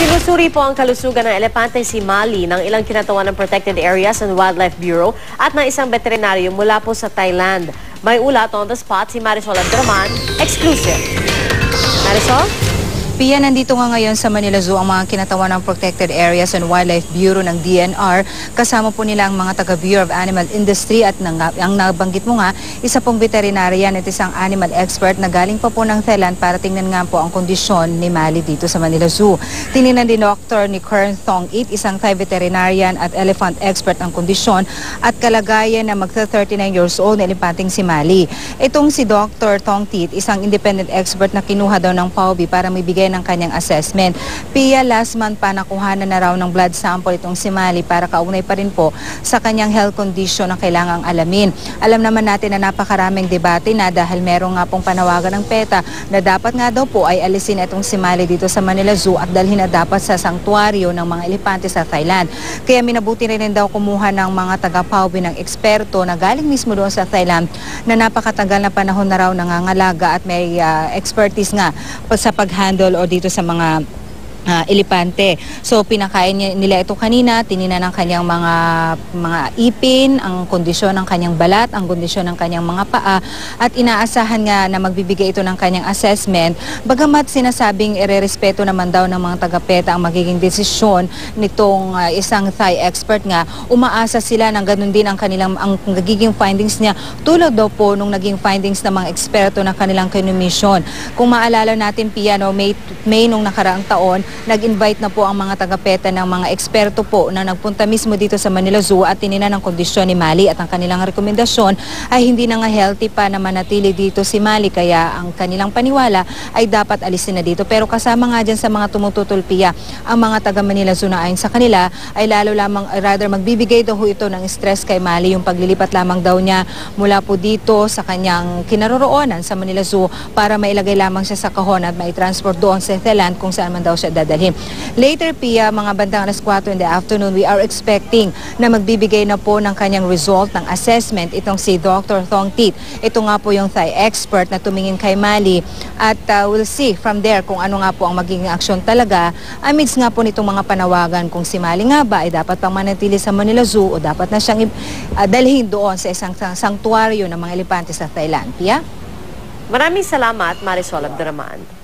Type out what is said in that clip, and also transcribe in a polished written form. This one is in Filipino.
Sinusuri po ang kalusugan ng elepante si Mali ng ilang kinatawan ng Protected Areas and Wildlife Bureau at ng isang veterinaryo mula po sa Thailand. May ulat on the spot si Marisol Abdraman, exclusive. Marisol? Pia, nandito nga ngayon sa Manila Zoo ang mga kinatawan ng Protected Areas and Wildlife Bureau ng DNR. Kasama po nila ang mga taga Bureau of Animal Industry at ang nabanggit mo nga, isa pong veterinarian at isang animal expert na galing pa po ng Thailand para tingnan nga po ang kondisyon ni Mali dito sa Manila Zoo. Tinignan din Dr. ni Kern Thong-it, isang Thai veterinarian at elephant expert ang kondisyon at kalagayan na magta-39 years old na elepanteng si Mali. Itong si Dr. Thong-it, isang independent expert na kinuha daw ng PAWB para may bigay ng kanyang assessment. Pia, last month pa nakuhanan na raw ng blood sample itong si Mali para kaugnay pa rin po sa kanyang health condition na kailangang alamin. Alam naman natin na napakaraming debate na dahil meron nga pong panawagan ng PETA na dapat nga daw po ay alisin itong si Mali dito sa Manila Zoo at dalhin na dapat sa sanktuaryo ng mga elepante sa Thailand. Kaya minabuti rin daw kumuha ng mga taga-PAWB ng eksperto na galing mismo doon sa Thailand na napakatagal na panahon na raw nangangalaga at may expertise nga sa pag-handle o dito sa mga elepante. So pinakain nila ito kanina, tinina ng kanyang mga ipin, ang kondisyon ng kanyang balat, ang kondisyon ng kanyang mga paa at inaasahan nga na magbibigay ito ng kanyang assessment. Bagamat sinasabing irerespeto naman daw ng mga taga-PETA ang magiging desisyon nitong isang Thai expert nga, umaasa sila ng ganun din ang nagiging findings niya tulad daw po nung naging findings ng mga eksperto na kanilang kinomisyon. Kung maalala natin, Pia, May nung nakaraang taon, nag-invite na po ang mga taga-PETA ng mga eksperto po na nagpunta mismo dito sa Manila Zoo at tinina ng kondisyon ni Mali at ang kanilang rekomendasyon ay hindi na nga healthy pa na manatili dito si Mali kaya ang kanilang paniwala ay dapat alisin na dito. Pero kasama nga dyan sa mga tumututulpiya ang mga taga-Manila Zoo na ayon sa kanila ay lalo lamang rather magbibigay daw ito ng stress kay Mali yung paglilipat lamang daw niya mula po dito sa kanyang kinaroroonan sa Manila Zoo para mailagay lamang siya sa kahon at mai-transport doon sa Thailand kung saan man daw siya dadalhin. Later, Pia, mga bandang alas 4 in the afternoon, we are expecting na magbibigay na po ng kanyang result ng assessment itong si Dr. Thong-it. Ito nga po yung Thai expert na tumingin kay Mali at we'll see from there kung ano nga po ang magiging aksyon talaga amidst nga po nitong mga panawagan kung si Mali nga ba ay dapat pang manatili sa Manila Zoo o dapat na siyang dalhin doon sa isang sanktuaryo ng mga elepante sa Thailand. Pia? Maraming salamat, Marisol Abdraman.